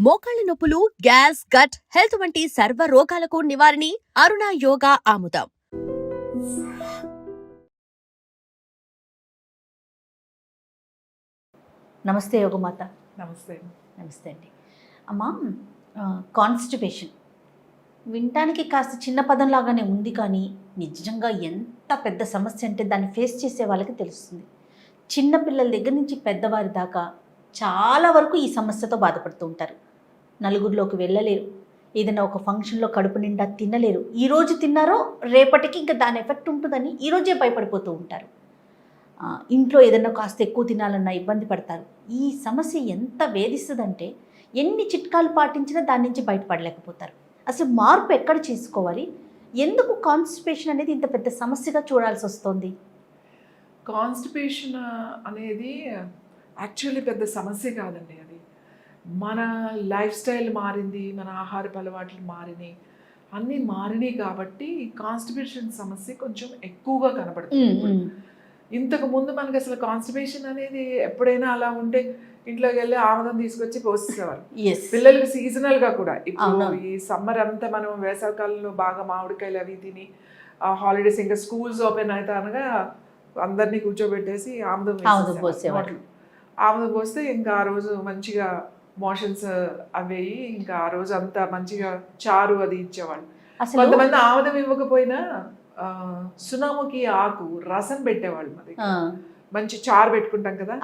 మోకాళ్ల నొప్పులు, gas, gut health వంటి సర్వ రోగాలకు నివారణి అరుణ యోగా ఆముదం. నమస్తే యోగమాత. నమస్తే. నమస్తే అండి. అమ్మా, కాన్స్టిపేషన్ వినటానికి కాస్త చిన్న పదంలాగానే ఉంది, కానీ నిజంగా ఎంత పెద్ద సమస్య అంటే దాన్ని ఫేస్ చేసే వాళ్ళకి తెలుస్తుంది. చిన్నపిల్లల దగ్గర నుంచి పెద్దవారి దాకా చాలా వరకు ఈ సమస్యతో బాధపడుతూ ఉంటారు. నలుగురిలోకి వెళ్ళలేరు, ఏదైనా ఒక ఫంక్షన్లో కడుపు నిండా తినలేరు. ఈరోజు తిన్నారో రేపటికి ఇంకా దాని ఎఫెక్ట్ ఉంటుందని ఈరోజే భయపడిపోతూ ఉంటారు. ఇంట్లో ఏదైనా కాస్త ఎక్కువ తినాలన్నా ఇబ్బంది పడతారు. ఈ సమస్య ఎంత వేధిస్తుందంటే ఎన్ని చిట్కాలు పాటించినా దాని నుంచి బయటపడలేకపోతారు. అసలు మార్పు ఎక్కడ చేసుకోవాలి? ఎందుకు కాన్స్టిపేషన్ అనేది ఇంత పెద్ద సమస్యగా చూడాల్సి వస్తుంది? కాన్స్టిపేషన్ అనేది యాక్చువల్లీ పెద్ద సమస్య కాదండి. అది మన లైఫ్ స్టైల్ మారింది, మన ఆహారపు అలవాట్లు మారినాయి, అన్నీ మారినాయి కాబట్టి కాన్స్టిపేషన్ సమస్య కొంచెం ఎక్కువగా కనబడుతుంది. ఇంతకు ముందు మనకి అసలు కాన్స్టిపేషన్ అనేది ఎప్పుడైనా అలా ఉంటే ఇంట్లోకి వెళ్ళి ఆముదం తీసుకొచ్చి పోసేసేవారు. పిల్లలకి సీజనల్గా కూడా. ఇప్పుడు ఈ సమ్మర్ అంతా మనం వేసవికాలంలో బాగా మామిడికాయలు అవి తిని హాలిడేస్ ఇంకా స్కూల్స్ ఓపెన్ అయితే అనగా అందరినీ కూర్చోబెట్టేసి ఆముదం పోసేవారు. ఆముదం పోస్తే ఇంకా ఆ రోజు మంచిగా మోషన్స్ అవి ఇంకా ఆ రోజు అంతా మంచిగా చారు అది ఇచ్చేవాళ్ళు. కొంతమంది ఆముదం ఇవ్వకపోయినా సునాముకి ఆకు రసం పెట్టేవాళ్ళు. మరి మంచి చారు పెట్టుకుంటాం కదా,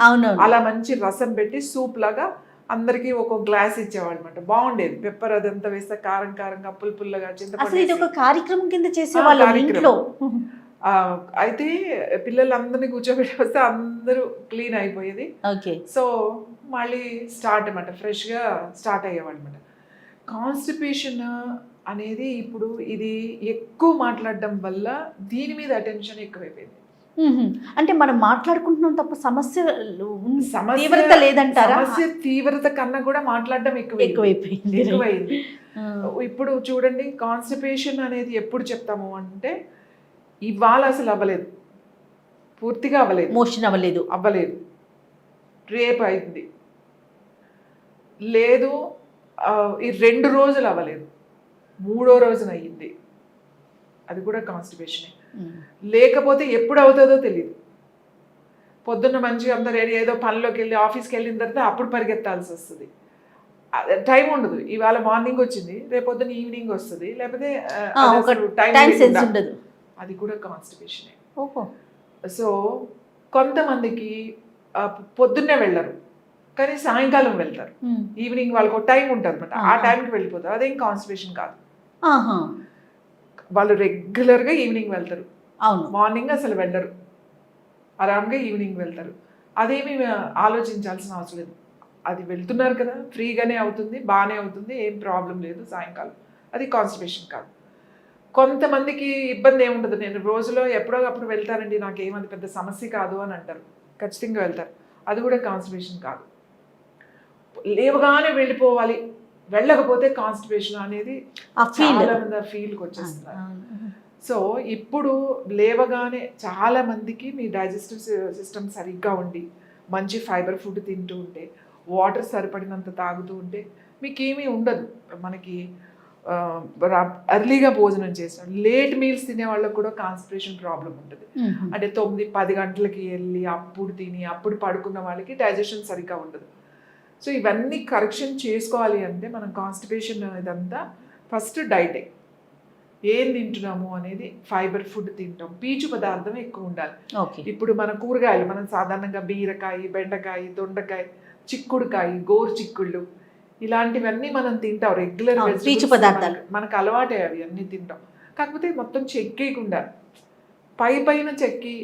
అలా మంచి రసం పెట్టి సూప్ లాగా అందరికి ఒక గ్లాస్ ఇచ్చేవాళ్ళు అనమాట. బాగుండేది. పెప్పర్ అదంతా వేస్తే కారం కారంగా పుల్లగా చింతపండు కార్యక్రమం కింద చేసేవాళ్ళు. అయితే పిల్లలందరినీ కూర్చోబెట్టి వస్తే అందరూ క్లీన్ అయిపోయేది. సో మళ్ళీ స్టార్ట్ అనమాట, ఫ్రెష్గా స్టార్ట్ అయ్యేవాళ్ళు అనమాట. కాన్స్టిపేషన్ అనేది ఇప్పుడు ఇది ఎక్కువ మాట్లాడడం వల్ల దీని మీద అటెన్షన్ ఎక్కువైపోయింది. అంటే మనం మాట్లాడుకుంటున్నాం తప్ప సమస్య తీవ్రత లేదంటారా? సమస్య తీవ్రత కన్నా కూడా మాట్లాడడం ఎక్కువైపోయింది. ఇప్పుడు చూడండి, కాన్స్టిపేషన్ అనేది ఎప్పుడు చెప్తాము అంటే ఇవాళ అసలు అవ్వలేదు, పూర్తిగా అవ్వలేదు, మోషన్ అవ్వలేదు, రేపు అయింది, లేదు ఈ 2 రోజులు అవ్వలేదు, 3వ రోజున అయ్యింది, అది కూడా కాన్స్టిపేషనే. లేకపోతే ఎప్పుడు అవుతుందో తెలియదు. పొద్దున్న మంచిగా అందరూ రెడీ ఏదో పనిలోకి వెళ్ళి ఆఫీస్కి వెళ్ళిన తర్వాత అప్పుడు పరిగెత్తాల్సి వస్తుంది. టైం ఉండదు. ఇవాళ మార్నింగ్ వచ్చింది, రేపు పొద్దున్న ఈవినింగ్ వస్తుంది, లేకపోతే టైం ఉండదు. అది కూడా కాన్స్టిపేషనే. సో కొంతమందికి పొద్దున్నే వెళ్ళరు, కానీ సాయంకాలం వెళ్తారు. ఈవినింగ్ వాళ్ళకు టైం ఉంటుంది అనమాట, ఆ టైంకి వెళ్ళిపోతారు. అదేం కాన్స్టిపేషన్ కాదు. వాళ్ళు రెగ్యులర్గా ఈవినింగ్ వెళ్తారు, మార్నింగ్ అసలు వెళ్ళరు, ఆరామ్గా ఈవినింగ్ వెళ్తారు. అదేమి ఆలోచించాల్సిన అవసరం లేదు. అది వెళ్తున్నారు కదా, ఫ్రీగానే అవుతుంది, బాగానే అవుతుంది, ఏం ప్రాబ్లం లేదు సాయంకాలం. అది కాన్స్టిపేషన్ కాదు. కొంతమందికి ఇబ్బంది ఏముండదు, నేను రోజులో ఎప్పుడో అప్పుడు వెళ్తానండి, నాకేమది పెద్ద సమస్య కాదు అని అంటారు. ఖచ్చితంగా వెళ్తారు, అది కూడా కాన్స్టిపేషన్ కాదు. లేవగానే వెళ్ళిపోవాలి, వెళ్ళకపోతే కాన్స్టిపేషన్ అనేది చాలా మంది ఫీల్కి వచ్చేస్తున్నారు. సో ఇప్పుడు లేవగానే చాలా మందికి మీ డైజెస్టివ్ సిస్టమ్ సరిగ్గా ఉండి మంచి ఫైబర్ ఫుడ్ తింటూ ఉంటే, వాటర్ సరిపడినంత తాగుతూ ఉంటే మీకేమీ ఉండదు. మనకి ఎర్లీగా భోజనం చేస్తాం, లేట్ మీల్స్ తినే వాళ్ళకు కూడా కాన్స్టిపేషన్ ప్రాబ్లం ఉంటుంది. అంటే 9-10 గంటలకి వెళ్ళి అప్పుడు తిని అప్పుడు పడుకున్న వాళ్ళకి డైజెషన్ సరిగ్గా ఉండదు. సో ఇవన్నీ కరెక్షన్ చేసుకోవాలి అంటే మనం కాన్స్టిపేషన్ ఇదంతా ఫస్ట్ డైటే, ఏం తింటున్నాము అనేది ఫైబర్ ఫుడ్ తింటాం, పీచు పదార్థం ఎక్కువ ఉండాలి. ఇప్పుడు మన కూరగాయలు మనం సాధారణంగా బీరకాయ, బెండకాయ, దొండకాయ, చిక్కుడుకాయ, గోరు చిక్కుళ్ళు ఇలాంటివన్నీ మనం తింటాం రెగ్యులర్. పీచు పదార్థాలు మనకు అలవాటే, అవి అన్నీ తింటాం. కాకపోతే మొత్తం చెక్కేయకుండా పైన చెక్కి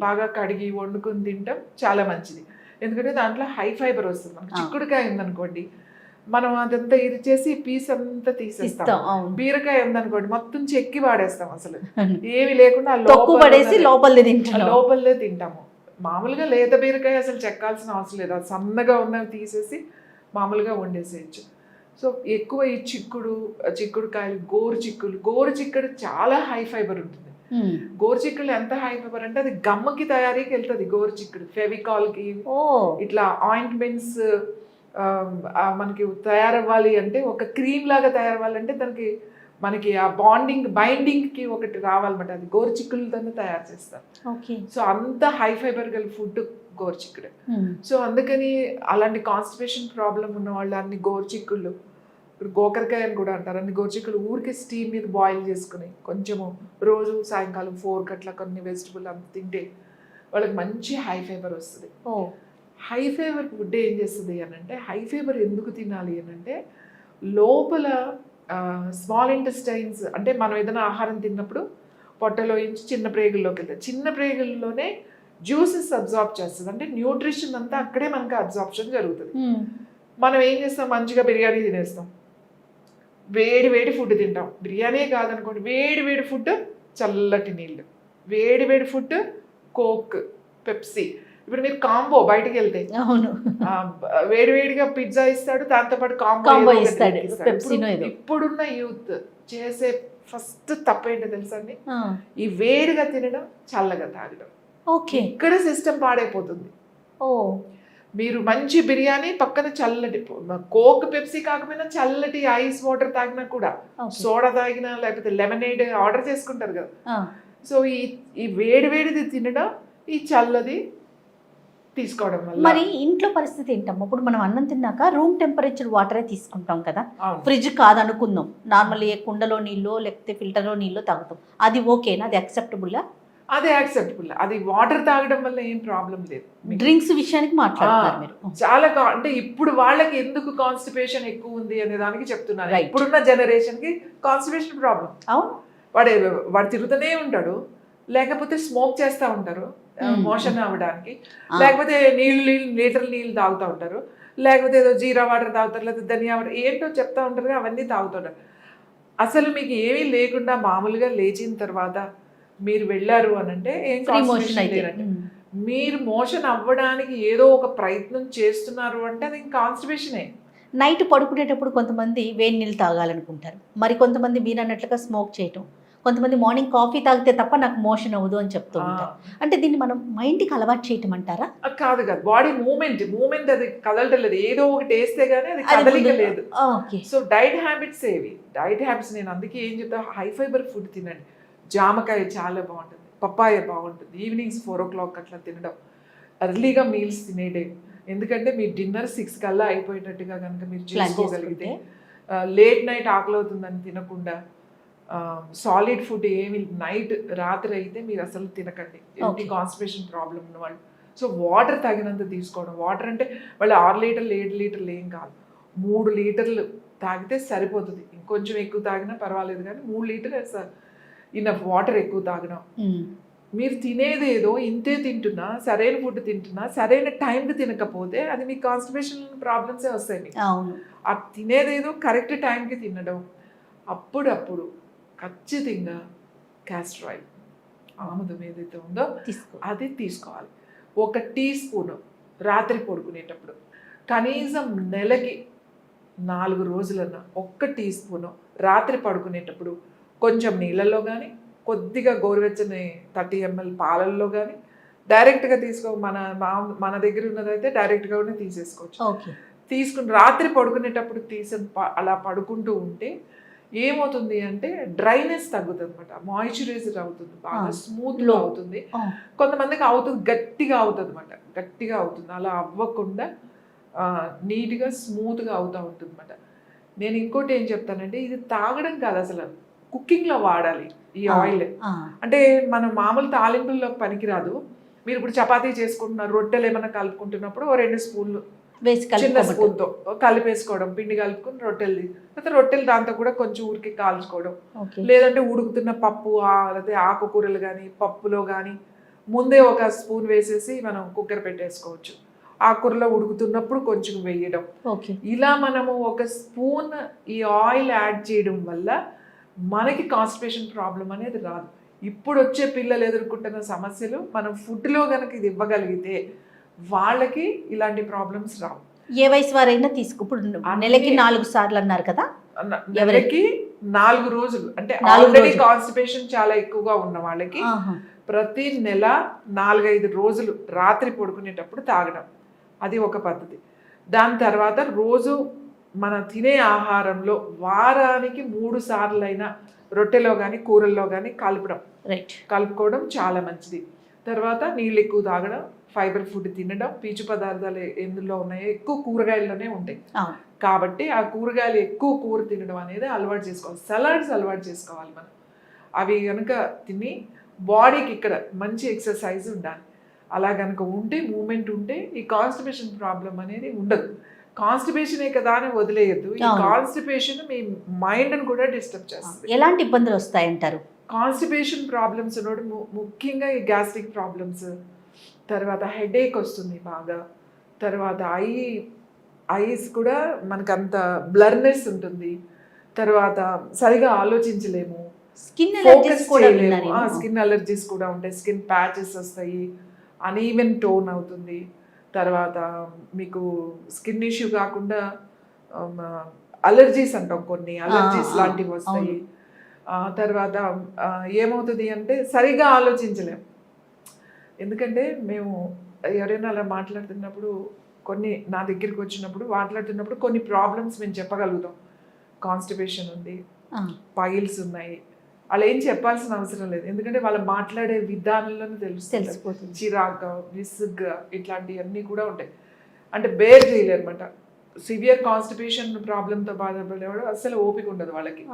బాగా కడిగి వండుకుని తింటాం చాలా మంచిది. ఎందుకంటే దాంట్లో హై ఫైబర్ వస్తుంది. మనకు చిక్కుడుకాయ ఉందనుకోండి, మనం అదంతా ఇది చేసి పీస్ అంతా తీసేస్తాం. బీరకాయ ఉందనుకోండి, మొత్తం చెక్కి వాడేస్తాం, అసలు ఏమి లేకుండా లోపలే తింటాము. మామూలుగా లేత బీరకాయ అసలు చెక్కాల్సిన అవసరం లేదు, అది సన్నగా ఉన్నవి తీసేసి మామూలుగా వండేసేయచ్చు. సో ఎక్కువ ఈ చిక్కుడుకాయలు, గోరు చిక్కుడు చాలా హై ఫైబర్ ఉంటుంది. గోరు చిక్కుడు ఎంత హై ఫైబర్ అంటే అది గమ్మకి తయారీకి వెళ్తుంది. గోరు చిక్కుడు ఫెవికాల్కి, ఇట్లా ఆయింట్మెంట్స్ మనకి తయారవ్వాలి అంటే, ఒక క్రీమ్ లాగా తయారవ్వాలంటే దానికి మనకి ఆ బైండింగ్కి ఒకటి రావాలన్నమాట. అది గోరుచిక్కులతోనే తయారు చేస్తారు. ఓకే. సో అంత హై ఫైబర్ గల ఫుడ్ గోరుచిక్కుడే. సో అందుకని అలాంటి కాన్స్టిపేషన్ ప్రాబ్లం ఉన్న వాళ్ళు అన్ని గోరుచిక్కుళ్ళు, ఇప్పుడు గోకరకాయ అని కూడా అంటారు, అన్ని గోరుచిక్కులు ఊరికే స్టీమ్ మీద బాయిల్ చేసుకుని కొంచెము రోజు సాయంకాలం 4 అట్లా కొన్ని వెజిటబుల్ అంత తింటే వాళ్ళకి మంచి హై ఫైబర్ వస్తుంది. హై ఫైబర్ ఫుడ్ ఏం చేస్తుంది అని అంటే, హై ఫైబర్ ఎందుకు తినాలి అని అంటే, లోపల స్మాల్ ఇంటెస్టైన్స్ అంటే మనం ఏదైనా ఆహారం తిన్నప్పుడు పొట్టలో నుంచి చిన్న ప్రేగుల్లోకి వెళ్తాయి. చిన్న ప్రేగుల్లోనే జ్యూసెస్ అబ్జార్బ్ చేస్తుంది. అంటే న్యూట్రిషన్ అంతా అక్కడే మనకి అబ్జార్ప్షన్ జరుగుతుంది. మనం ఏం చేస్తాం, మంచిగా బిర్యానీ తినేస్తాం, వేడి వేడి ఫుడ్ తింటాం. బిర్యానీ కాదనుకోండి, వేడి వేడి ఫుడ్ చల్లటి నీళ్ళు, వేడి వేడి ఫుడ్ కోక్, పెప్సీ. ఇప్పుడు మీరు కాంబో బయటికి వెళ్తే అవును, వేడి వేడిగా పిజ్జా ఇస్తాడు, దాంతోపాటు కాంబో ఇస్తాడు. ఇప్పుడున్న యూత్ చేసే ఫస్ట్ తప్పేంటో తెలుసా అండి, ఈ వేడిగా తినడం, చల్లగా తాగడం. ఓకే, ఇక్కడ సిస్టమ్ పాడైపోతుంది. మీరు మంచి బిర్యానీ పక్కన చల్లటి కోక్, పెప్సీ కాకపోయినా చల్లటి ఐస్ వాటర్ తాగినా కూడా, సోడా తాగినా లేకపోతే లెమనేడ్ ఆర్డర్ చేసుకుంటారు కదా. సో ఈ వేడి వేడిది తినడం, ఈ చల్లది తీసుకోవడం వల్ల. మరి ఇంట్లో పరిస్థితి ఏంటమ్మా? ఇప్పుడు మనం అన్నం తిన్నాక రూమ్ టెంపరేచర్ వాటరే తీసుకుంటాం కదా, ఫ్రిడ్జ్ కాదనుకుందాం, నార్మల్ ఏ కుండలో నీళ్ళు లేకపోతే ఫిల్టర్లో నీళ్ళు తాగుతాం, అది ఓకేనా? అది యాక్సెప్టబుల్లా? అదే యాక్సెప్టబుల్. అది వాటర్ తాగడం వల్ల ఏం ప్రాబ్లం లేదు. డ్రింక్స్ విషయానికి మాట్లాడుతున్నారు మీరు. చాలా అంటే ఇప్పుడు వాళ్ళకి ఎందుకు కాన్స్టిపేషన్ ఎక్కువ ఉంది అనే దానికి చెప్తున్నారు. ఇప్పుడున్న జనరేషన్ కి కాన్స్టిపేషన్ ప్రాబ్లం. అవును, వాడు తిరుగుతూనే ఉంటాడు, లేకపోతే స్మోక్ చేస్తూ ఉంటారు మోషన్ అవ్వడానికి, లేకపోతే లీటర్ నీళ్ళు తాగుతూ ఉంటారు, లేకపోతే ఏదో జీరా వాటర్ తాగుతారు, లేకపోతే ధనియా వాటర్ ఏంటో చెప్తా ఉంటారు, అవన్నీ తాగుతుంటారు. అసలు మీకు ఏమీ లేకుండా మామూలుగా లేచిన తర్వాత మీరు వెళ్ళారు అని అంటే ఏం కాన్స్టిపేషన్ లేదండి. మీరు మోషన్ అవ్వడానికి ఏదో ఒక ప్రయత్నం చేస్తున్నారు అంటే అది కాన్స్టిపేషనే. నైట్ పడుకునేటప్పుడు కొంతమంది వేడి నీళ్ళు తాగాలనుకుంటారు, మరి కొంతమంది మీరు అన్నట్లుగా స్మోక్ చేయటం, కొంతమంది మార్నింగ్ కాఫీ తాగితే తప్ప నాకు మోషన్ అవ్వదు అని చెప్తూ ఉంటారు. అంటే దీన్ని మనం మైండ్కి అలవాటు చేయటం అంటారా? కాదు కాదు, బాడీ మూమెంట్ అది కదలటం లేదు, ఏదో ఒకటి వేస్తే గానీ అది కదలిక లేదు. సో డైట్ హ్యాబిట్స్ ఏవి, డైట్ హ్యాబిట్స్ నేను అందుకే ఏం చెప్తా, హై ఫైబర్ ఫుడ్ తినండి. జామకాయ చాలా బాగుంటుంది, పప్పాయ బాగుంటుంది, ఈవినింగ్స్ 4 o'clock అట్లా తినడం, ఎర్లీగా మీల్స్ తినేడే. ఎందుకంటే మీ డిన్నర్ 6 కల్లా అయిపోయేటట్టుగా కనుక మీరు చేసుకోగలిగితే, లేట్ నైట్ ఆకలి అవుతుందని తినకుండా సాలిడ్ ఫుడ్ ఏమి రాత్రి అయితే మీరు అసలు తినకండి, ఏంటి కాన్స్టిపేషన్ ప్రాబ్లం ఉన్న వాళ్ళు. సో వాటర్ తగినంత తీసుకోవడం. వాటర్ అంటే వాళ్ళు 6 లీటర్లు 7 లీటర్లు ఏం కాదు, 3 లీటర్లు తాగితే సరిపోతుంది. ఇంకొంచెం ఎక్కువ తాగినా పర్వాలేదు, కానీ 3 లీటర్లు ఇనఫ్ వాటర్ ఎక్కువ తాగడం. మీరు తినేది ఏదో ఇంతే తింటున్నా, సరైన ఫుడ్ తింటున్నా, సరైన టైంకి తినకపోతే అది మీకు కాన్స్టిపేషన్ ప్రాబ్లమ్సే వస్తాయి మీకు. ఆ తినేదేదో కరెక్ట్ టైంకి తినడం. అప్పుడప్పుడు ఖచ్చితంగా క్యాస్టర్ ఆయిల్, ఆముదం ఏదైతే ఉందో అది తీసుకోవాలి. 1 టీ స్పూన్ రాత్రి పడుకునేటప్పుడు, కనీసం నెలకి 4 రోజులన్నా 1 టీ స్పూను రాత్రి పడుకునేటప్పుడు కొంచెం నీళ్ళల్లో కానీ, కొద్దిగా గోరువెచ్చని 30 ml పాలల్లో కానీ డైరెక్ట్గా మన దగ్గర ఉన్నదైతే డైరెక్ట్గా కూడా తీసేసుకోవచ్చు. తీసుకుని రాత్రి పడుకునేటప్పుడు అలా పడుకుంటూ ఉంటే ఏమవుతుంది అంటే డ్రైనెస్ తగ్గుతుంది అనమాట, మాయిశ్చరైజర్ అవుతుంది, బాగా స్మూత్గా అవుతుంది. కొంతమందికి అవుతుంది, గట్టిగా అవుతుంది అనమాట, గట్టిగా అవుతుంది. అలా అవ్వకుండా నీట్గా స్మూత్గా అవుతూ ఉంటుంది అనమాట. నేను ఇంకోటి ఏం చెప్తానంటే, ఇది తాగడం కాదు, అసలు కుకింగ్లో వాడాలి ఈ ఆయిల్. అంటే మనం మామూలు తాలింపుల్లో పనికిరాదు. మీరు ఇప్పుడు చపాతీ చేసుకుంటున్నారు, రొట్టెలు ఏమైనా కలుపుకుంటున్నప్పుడు 2 స్పూన్లు చిన్న స్పూన్తో కలిపేసుకోవడం, పిండి కలుపుకుని రొట్టెలు దాంతో కూడా కొంచెం ఊరికి కాల్చుకోవడం. లేదంటే ఉడుకుతున్న పప్పు లేకపోతే ఆకుకూరలు కానీ పప్పులో కానీ ముందే 1 స్పూన్ వేసేసి మనం కుక్కర్ పెట్టేసుకోవచ్చు. ఆకుకూరలో ఉడుకుతున్నప్పుడు కొంచెం వేయడం. ఇలా మనము 1 స్పూన్ ఈ ఆయిల్ యాడ్ చేయడం వల్ల మనకి కాన్స్టిపేషన్ ప్రాబ్లం అనేది రాదు. ఇప్పుడు వచ్చే పిల్లలు ఎదుర్కొంటున్న సమస్యలు మనం ఫుడ్లో కనుక ఇది ఇవ్వగలిగితే వాళ్ళకి ఇలాంటి ప్రాబ్లమ్స్ రావు. ఏ వయసు వారైనా ఇప్పుడు నెలకి 4 సార్లు అన్నారు కదా, నెలకి 4 రోజులు అంటే ఆల్రెడీ కాన్స్టిపేషన్ చాలా ఎక్కువగా ఉన్న వాళ్ళకి ప్రతి నెల 4-5 రోజులు రాత్రి పడుకునేటప్పుడు తాగడం, అది ఒక పద్ధతి. దాని తర్వాత రోజు మన తినే ఆహారంలో వారానికి 3 సార్లైనా రొట్టెలో కానీ కూరల్లో కానీ రైట్. కలుపుకోవడం చాలా మంచిది. తర్వాత నీళ్ళు ఎక్కువ తాగడం, ఫైబర్ ఫుడ్ తినడం, పీచు పదార్థాలు ఎందులో ఉన్నాయో ఎక్కువ కూరగాయల్లోనే ఉంటాయి కాబట్టి ఆ కూరగాయలు ఎక్కువ కూర తినడం అనేది అలవాటు చేసుకోవాలి. సలాడ్స్ అలవాటు చేసుకోవాలి మనం. అవి కనుక తిని బాడీకి ఇక్కడ మంచి ఎక్సర్సైజ్ ఉండాలి. అలా కనుక ఉంటే మూమెంట్ ఉంటే ఈ కాన్స్టిపేషన్ ప్రాబ్లం అనేది ఉండదు. కాన్స్టిపేషనే కదా అని వదిలేయద్దు. ఈ కాన్స్టిపేషన్ మీ మైండ్ని కూడా డిస్టర్బ్ చేస్తుంది. ఎలాంటి ఇబ్బందులు వస్తాయంటారు? కాన్స్టిపేషన్ ప్రాబ్లమ్స్ ఉన్నప్పుడు ముఖ్యంగా ఈ గ్యాస్ట్రిక్ ప్రాబ్లమ్స్, తర్వాత హెడేక్ వస్తుంది బాగా, తర్వాత ఐస్ కూడా మనకు అంత బ్లర్నెస్ ఉంటుంది, తర్వాత సరిగా ఆలోచించలేము, స్కిన్ అలర్జీస్ కూడా ఉంటాయి, స్కిన్ ప్యాచెస్ వస్తాయి, అన్ఈవెన్ టోన్ అవుతుంది, తర్వాత మీకు స్కిన్ ఇష్యూ కాకుండా అలర్జీస్ అంటాం, కొన్ని అలర్జీస్ లాంటివి వస్తాయి. తర్వాత ఏమవుతుంది అంటే సరిగా ఆలోచించలేము. ఎందుకంటే మేము ఎవరైనా అలా మాట్లాడుతున్నప్పుడు నా దగ్గరికి వచ్చినప్పుడు మాట్లాడుతున్నప్పుడు కొన్ని ప్రాబ్లమ్స్ మేము చెప్పగలుగుతాం. కాన్స్టిపేషన్ ఉంది, పైల్స్ ఉన్నాయి, వాళ్ళు ఏం చెప్పాల్సిన అవసరం లేదు. ఎందుకంటే వాళ్ళు మాట్లాడే విధానంలోనే తెలిసిపోతుంది. చిరాగ్గా, విసుగ్గా ఇట్లాంటివన్నీ కూడా ఉంటాయి. అంటే బేర్ చేయలేరు అనమాట. సివియర్ కాన్స్టిపేషన్ ప్రాబ్లంతో బాధపడేవాడు అసలు ఓపిక ఉండదు వాళ్ళకి.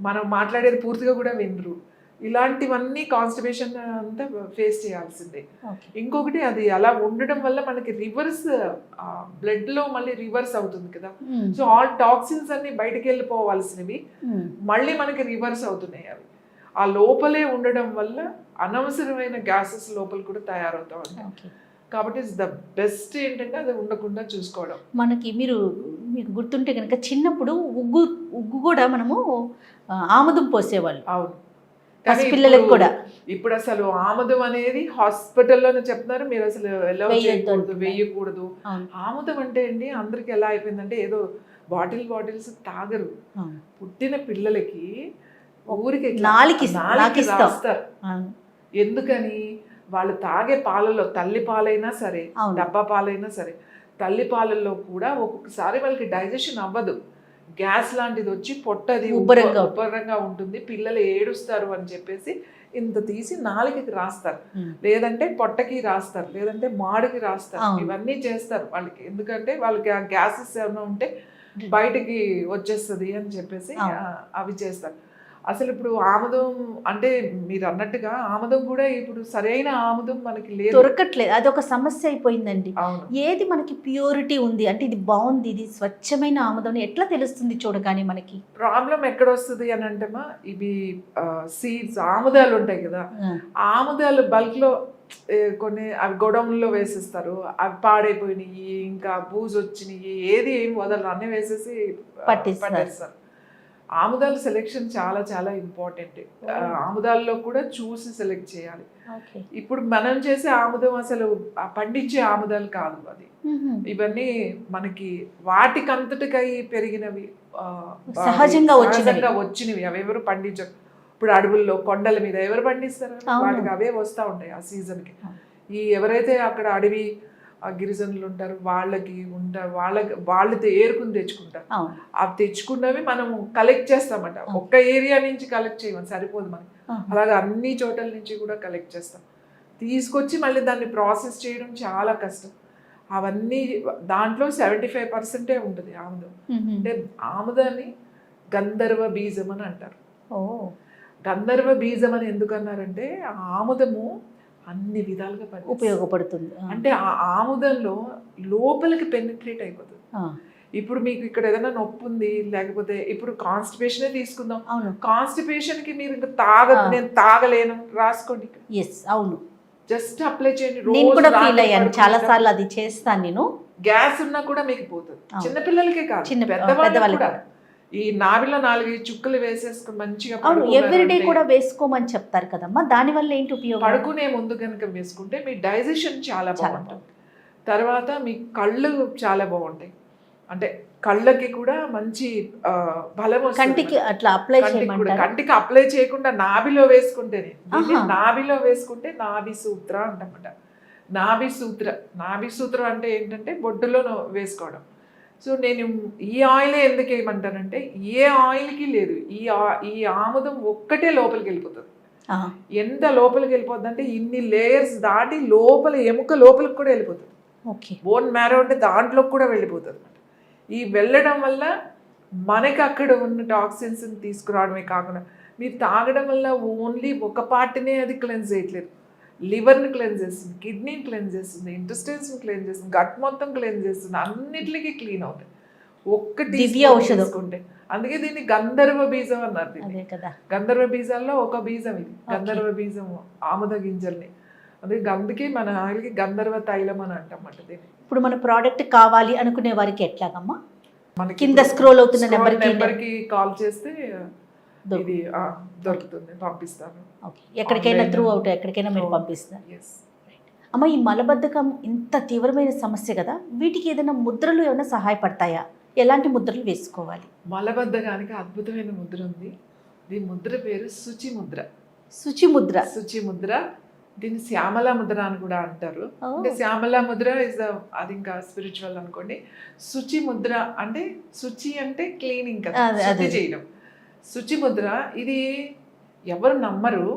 మనం మాట్లాడేది పూర్తిగా కూడా వినరు. ఇలాంటివన్నీ కాన్స్టిపేషన్ అంతా ఫేస్ చేయాల్సిందే. ఇంకొకటి అది అలా ఉండడం వల్ల మనకి రివర్స్ బ్లడ్ లో మళ్ళీ రివర్స్ అవుతుంది కదా. సో ఆల్ టాక్సిన్స్ అన్ని బయటకు వెళ్ళిపోవాల్సినవి మళ్ళీ మనకి రివర్స్ అవుతున్నాయి. అవి ఆ లోపలే ఉండడం వల్ల అనవసరమైన గ్యాసెస్ లోపల కూడా తయారవుతా ఉంటాయి. కాబట్టి ఇట్స్ ద బెస్ట్ ఏంటంటే అది ఉండకుండా చూసుకోవడం. మీకు గుర్తుంటే కనుక చిన్నప్పుడు ఉగ్గు కూడా మనము ఆముదం పోసేవాళ్ళు. అవును, పిల్లలకు కూడా. ఇప్పుడు అసలు ఆముదం అనేది హాస్పిటల్లోనే చెప్తున్నారు, మీరు అసలు ఎలా చేయకూడదు, వేయకూడదు. ఆముదం అంటే అండి అందరికి ఎలా అయిపోయిందంటే ఏదో బాటిల్స్ తాగరు. పుట్టిన పిల్లలకి ఊరికి రాస్తారు. ఎందుకని? వాళ్ళు తాగే పాలలో, తల్లి పాలైనా సరే డబ్బా పాలైనా సరే, తల్లి పాలల్లో కూడా ఒక్కొక్కసారి వాళ్ళకి డైజెషన్ అవ్వదు. గ్యాస్ లాంటిది వచ్చి పొట్టది ఉబ్బరంగా ఉంటుంది, పిల్లలు ఏడుస్తారు అని చెప్పేసి ఇంత తీసి నాలుకకి రాస్తారు, లేదంటే పొట్టకి రాస్తారు, లేదంటే మాడికి రాస్తారు. ఇవన్నీ చేస్తారు వాళ్ళకి. ఎందుకంటే వాళ్ళకి ఆ గ్యాసెస్ ఏమైనా ఉంటే బయటికి వచ్చేస్తుంది అని చెప్పేసి అవి చేస్తారు. అసలు ఇప్పుడు ఆముదం అంటే మీరు అన్నట్టుగా ఆముదం కూడా ఇప్పుడు సరైన ఆముదం మనకి లేదు, దొరకట్లేదు. అది ఒక సమస్య అయిపోయిందండి. ఏది మనకి ప్యూరిటీ ఉంది అంటే ఇది బాగుంది, ఇది స్వచ్ఛమైన ఆముదం ఎట్లా తెలుస్తుంది చూడగానే? మనకి ప్రాబ్లం ఎక్కడ వస్తుంది అని అంటే ఇవి సీడ్స్ ఆముదాలు ఉంటాయి కదా, ఆముదాలు బల్క్ లో కొన్ని అవి గొడవల్లో వేసేస్తారు, అవి పాడైపోయినాయి, ఇంకా బూజు వచ్చినాయి, ఏది ఏం వదలరు, అన్నీ వేసేసి పట్టేస్తారు. ఆముదాల సెలెక్షన్ చాలా చాలా ఇంపార్టెంట్. ఆముదాల్లో కూడా చూసి సెలెక్ట్ చేయాలి. ఇప్పుడు మనం చేసే ఆముదం అసలు పండించే ఆముదాలు కాదు. అది ఇవన్నీ మనకి వాటికంతటికై పెరిగినవి, సహజంగా వచ్చినవి. అవి ఎవరు పండించరు. ఇప్పుడు అడవుల్లో కొండల మీద ఎవరు పండిస్తారు? వాటికి అవే వస్తూ ఉంటాయి ఆ సీజన్కి. ఎవరైతే అక్కడ అడవి గిరిజనులు ఉంటారు వాళ్ళతో ఏరుకుని తెచ్చుకుంటారు. అవి తెచ్చుకున్నవి మనం కలెక్ట్ చేస్తామంట. ఒక్క ఏరియా నుంచి కలెక్ట్ చేయమని సరిపోదు మనకి, అలాగే అన్ని చోట్ల నుంచి కూడా కలెక్ట్ చేస్తాం. తీసుకొచ్చి మళ్ళీ దాన్ని ప్రాసెస్ చేయడం చాలా కష్టం. అవన్నీ దాంట్లో 75% ఉంటుంది ఆముదం. అంటే ఆముదాన్ని గంధర్వ బీజం అని అంటారు. గంధర్వ బీజం అని ఎందుకన్నారంటే ఆముదము అన్ని విధాలుగా ఉపయోగపడుతుంది. అంటే ఆ ఆముదంలో లోపలికి పెనిట్రేట్ అయిపోతుంది. ఇప్పుడు మీకు ఇక్కడ ఏదైనా నొప్పి ఉంది, లేకపోతే ఇప్పుడు కాన్స్టిపేషనే తీసుకుందాం. కాన్స్టిపేషన్ కి మీరు ఇంకా నేను తాగలేను రాసుకోండి. అవును, జస్ట్ అప్లై చేయండి. నేను కూడా ఫీల్ అయ్యాను చాలా సార్లు, అది చేస్తాను నేను. గ్యాస్ ఉన్నా కూడా మీకు పోతుంది. చిన్నపిల్లలకే కాదు, పెద్దవాళ్ళకి కూడా. ఈ నాభిలో 4 చుక్కలు వేసేసుకుని మంచిగా ఎవ్రీడే కూడా వేసుకోమని చెప్తారు కదమ్మా. దాని వల్ల ఏంటి ఉపయోగం? పడుకునే ముందు కనుక వేసుకుంటే మీ డైజెషన్ చాలా బాగుంటుంది. తర్వాత మీ కళ్ళు చాలా బాగుంటాయి. అంటే కళ్ళకి కూడా మంచి బలం వస్తుంది. కంటికి అట్లా అప్లై చేయమంటారు. కంటికి అప్లై చేయకుండా నాభిలో వేసుకుంటేనే, నాభిలో వేసుకుంటే నాభి సూత్ర అంటమాట. నాభి సూత్రం అంటే ఏంటంటే బొడ్డులో వేసుకోవడం. సో నేను ఈ ఆయిలే ఎందుకు వేయమంటానంటే ఏ ఆయిల్కి లేదు, ఈ ఆముదం ఒక్కటే లోపలికి వెళ్ళిపోతుంది. ఎంత లోపలికి వెళ్ళిపోతుంది అంటే ఇన్ని లేయర్స్ దాటి లోపల ఎముక లోపలికి కూడా వెళ్ళిపోతుంది. ఓకే. బోన్ మ్యారో అంటే దాంట్లోకి కూడా వెళ్ళిపోతుంది. ఈ వెళ్ళడం వల్ల మనకి అక్కడ ఉన్న టాక్సిన్స్ని తీసుకురావడమే కాకుండా మీరు తాగడం వల్ల ఓన్లీ ఒక పార్ట్నే అది క్లెన్స్ చేయట్లేదు, లివర్ని క్లెన్స్ చేస్తుంది, కిడ్నీని క్లెన్స్ చేస్తుంది, ఇంటెస్టైన్స్ని క్లెన్స్ చేస్తుంది, గట్ మొత్తం క్లెన్స్ చేస్తుంది, అన్నిటికీ క్లీన్ అవుతాయి ఒక్కటి దివ్య ఔషధం తీసుకుంటే. అందుకే దీన్ని గంధర్వ బీజం అన్నారు. అదే కదా, గంధర్వ బీజాల్లో ఒక బీజం ఇది, గంధర్వ బీజం ఆముద గింజల్ని. అందుకే మన ఆయిల్కి గంధర్వ తైలం అని అంటామట దీన్ని. ఇప్పుడు మన ప్రోడక్ట్ కావాలి అనుకునే వారికి ఎట్లాగమ్మా? మనకి కింద స్క్రోల్ అవుతున్న నెంబర్కి కాల్ చేస్తే ఇది దొరుకుతుంది, పంపిస్తాను. ఓకే. ఎక్కడికైనా త్రూ అవుట్ ఎక్కడికైనా మీరు పంపిస్తారు. ఎస్. అమ్మ, ఈ మలబద్ధకం ఇంత తీవ్రమైన సమస్య కదా, వీటికి ఏదైనా ముద్రలు ఏమైనా సహాయపడతాయా? ఎలాంటి ముద్రలు వేసుకోవాలి? మలబద్ధకానికి అద్భుతమైన ముద్ర ఉంది. దీని ముద్ర పేరు శుచి ముద్ర. శుచి ముద్ర. శుచి ముద్ర. దీన్ని శ్యామల ముద్ర అని కూడా అంటారు. అంటే శ్యామల ముద్ర ఇస్ అది ఇంకా స్పిరిచువల్ అనుకోండి. శుచి ముద్ర అంటే శుచి అంటే క్లీనింగ్ కదా, శుచి చేయడం. శుచి ముద్ర ఇది ఎవరు నమ్మరు.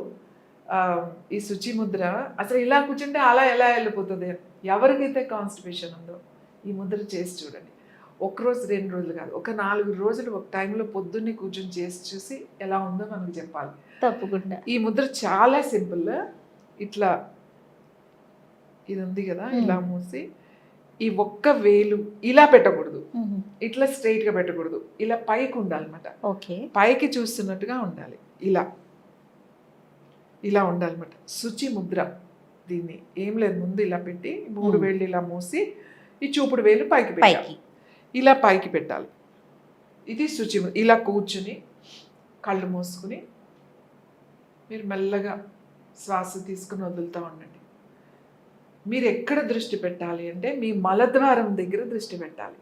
ఈ శుచి ముద్ర అసలు ఇలా కూర్చుంటే అలా ఎలా వెళ్ళిపోతుంది. ఎవరికైతే కాన్స్టిపేషన్ ఉందో ఈ ముద్ర చేసి చూడండి. ఒక్కరోజు 2 రోజులు కాదు, ఒక 4 రోజులు ఒక టైంలో పొద్దున్నే కూర్చొని చేసి చూసి ఎలా ఉందో మనకు చెప్పాలి. తప్పకుండా. ఈ ముద్ర చాలా సింపుల్. ఇట్లా ఇది ఉంది కదా, ఇలా మూసి ఈ ఒక్క వేలు ఇలా పెట్టకూడదు, ఇట్లా స్ట్రైట్గా పెట్టకూడదు, ఇలా పైకి ఉండాలన్నమాట. ఓకే. పైకి చూస్తున్నట్టుగా ఉండాలి, ఇలా ఉండాలన్నమాట. శుచి ముద్ర. దీన్ని ఏం లేదు, ముందు ఇలా పెట్టి 3 వేళ్ళు ఇలా మూసి ఈ చూపుడు వేలు పైకి పెట్టాలి, ఇలా పైకి పెట్టాలి. ఇది శుచి ముద్ర. ఇలా కూర్చుని కళ్ళు మూసుకుని మీరు మెల్లగా శ్వాస తీసుకుని వదులుతూ ఉండండి. మీరు ఎక్కడ దృష్టి పెట్టాలి అంటే మీ మలద్వారం దగ్గర దృష్టి పెట్టాలి,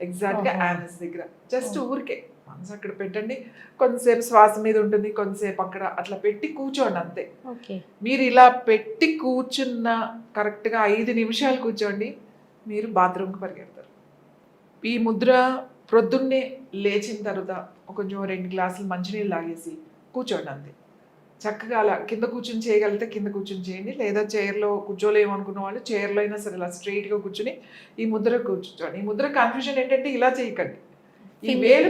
ఎగ్జాక్ట్గా యానస్ దగ్గర. జస్ట్ ఊరికే మనసు అక్కడ పెట్టండి. కొంతసేపు శ్వాస మీద ఉంటుంది, కొంతసేపు అక్కడ అట్లా పెట్టి కూర్చోండి అంతే. మీరు ఇలా పెట్టి కూర్చున్న కరెక్ట్గా 5 నిమిషాలు కూర్చోండి, మీరు బాత్రూమ్కి పరిగెడతారు. ఈ ముద్ర ప్రొద్దున్నే లేచిన తర్వాత కొంచెం 2 గ్లాసులు మంచినీళ్ళు తాగేసి కూర్చోండి అంతే. చక్కగా అలా కింద కూర్చొని చేయగలిగితే కింద కూర్చొని చేయండి, లేదా చైర్లో కూర్చోలేము అనుకున్న వాళ్ళు చైర్లో అయినా సరే ఇలా స్ట్రైట్గా కూర్చుని ఈ ముద్ర కూర్చోండి. ఈ ముద్ర కన్ఫ్యూజన్ ఏంటంటే ఇలా చేయకండి, ఈ వేలు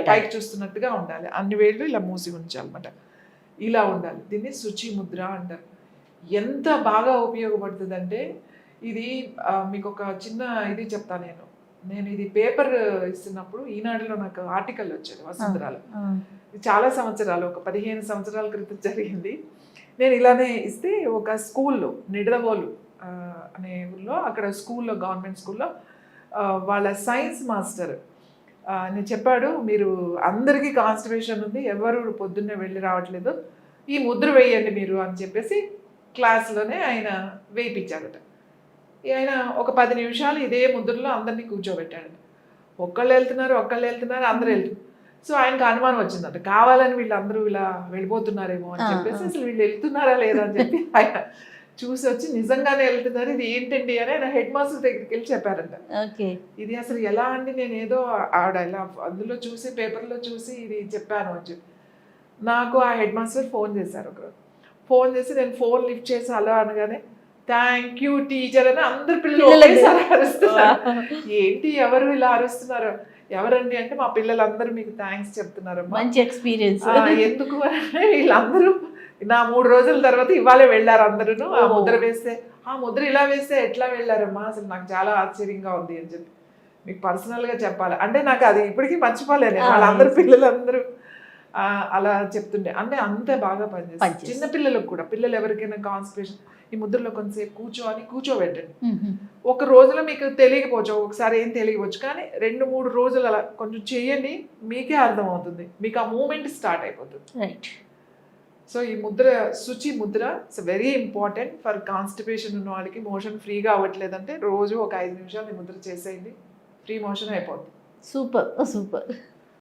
పైకి చూస్తున్నట్టుగా ఉండాలి, అన్ని వేళ్ళు ఇలా మూసి ఉంచాలన్నమాట. ఇలా ఉండాలి. దీన్ని శుచి ముద్ర అంటారు. ఎంత బాగా ఉపయోగపడుతుంది అంటే ఇది మీకు ఒక చిన్న ఇది చెప్తాను. నేను ఇది పేపర్ ఇస్తున్నప్పుడు ఈనాడులో నాకు ఆర్టికల్ వచ్చేది వసుంధరాలో. చాలా సంవత్సరాలు, ఒక 15 సంవత్సరాల క్రితం జరిగింది. నేను ఇలానే ఇస్తే ఒక స్కూల్లో నిడదవోలు అనే ఊళ్ళో, అక్కడ స్కూల్లో గవర్నమెంట్ స్కూల్లో వాళ్ళ సైన్స్ మాస్టర్ నేను చెప్పాడు, మీరు అందరికీ కాన్స్టిపేషన్ ఉంది, ఎవరు పొద్దున్నే వెళ్ళి రావట్లేదు, ఈ ముద్ర వేయండి మీరు అని చెప్పేసి క్లాస్లోనే ఆయన వేయించాడట. ఆయన ఒక 10 నిమిషాలు ఇదే ముద్రలో అందరినీ కూర్చోబెట్టాడు. ఒకళ్ళు వెళ్తున్నారు అందరూ వెళ్తున్నారు. సో ఆయనకు అనుమానం వచ్చిందంట, కావాలని వీళ్ళందరూ ఇలా వెళ్ళిపోతున్నారేమో అని చెప్పేసి అసలు వీళ్ళు వెళ్తున్నారా లేదా అని చెప్పి ఆయన చూసి వచ్చి నిజంగానే వెళ్తున్నారు, ఇది ఏంటండి అని ఆయన హెడ్ మాస్టర్ దగ్గరికి వెళ్ళి చెప్పారంట. ఇది అసలు ఎలా అండి, నేను ఏదో ఆవిడ ఇలా అందులో చూసి పేపర్లో చూసి ఇది చెప్పాను అని చెప్పి నాకు ఆ హెడ్ మాస్టర్ ఫోన్ చేశారు. ఒకరోజు ఫోన్ చేసి నేను ఫోన్ లిఫ్ట్ చేసి అలా అనగానే థ్యాంక్ యూ టీచర్ అని అందరు పిల్లలు అరుస్తున్నారు. ఏంటి ఎవరు ఇలా అరుస్తున్నారు, ఎవరండి అంటే మా పిల్లలందరూ మీకు థ్యాంక్స్ చెప్తున్నారు. మంచి ఎక్స్పీరియన్స్. ఎందుకు అంటే వీళ్ళందరూ నా 3 రోజుల తర్వాత ఇవాళే వెళ్ళారు అందరూ. ఆ ముద్ర వేస్తే, ఆ ముద్ర ఇలా వేస్తే ఎట్లా వెళ్ళారమ్మా, అసలు నాకు చాలా ఆశ్చర్యంగా ఉంది అని చెప్పి మీకు పర్సనల్గా చెప్పాలి. అంటే నాకు అది ఇప్పటికీ మర్చిపోలేను. వాళ్ళందరూ పిల్లలందరూ అలా చెప్తుండే, అంటే అంత బాగా పనిచేస్తుంది. చిన్నపిల్లలకు కూడా, పిల్లలు ఎవరికైనా కాన్స్టిపేషన్ ఈ ముద్రలో కొంతసేపు కూర్చోబెట్టండి. ఒక రోజులో మీకు తెలియకపోవచ్చు, ఒకసారి ఏం తెలియవచ్చు, కానీ 2-3 రోజులు అలా కొంచెం చేయండి, మీకే అర్థమవుతుంది, మీకు ఆ మూమెంట్ స్టార్ట్ అయిపోతుంది. సో ఈ ముద్ర శుచి Mudra it's very important for constipation ఉన్న వాళ్ళకి. మోషన్ ఫ్రీగా అవ్వట్లేదంటే రోజు ఒక 5 నిమిషాలు ఈ ముద్ర చేసేయండి, ఫ్రీ మోషన్ అయిపోతుంది. సూపర్.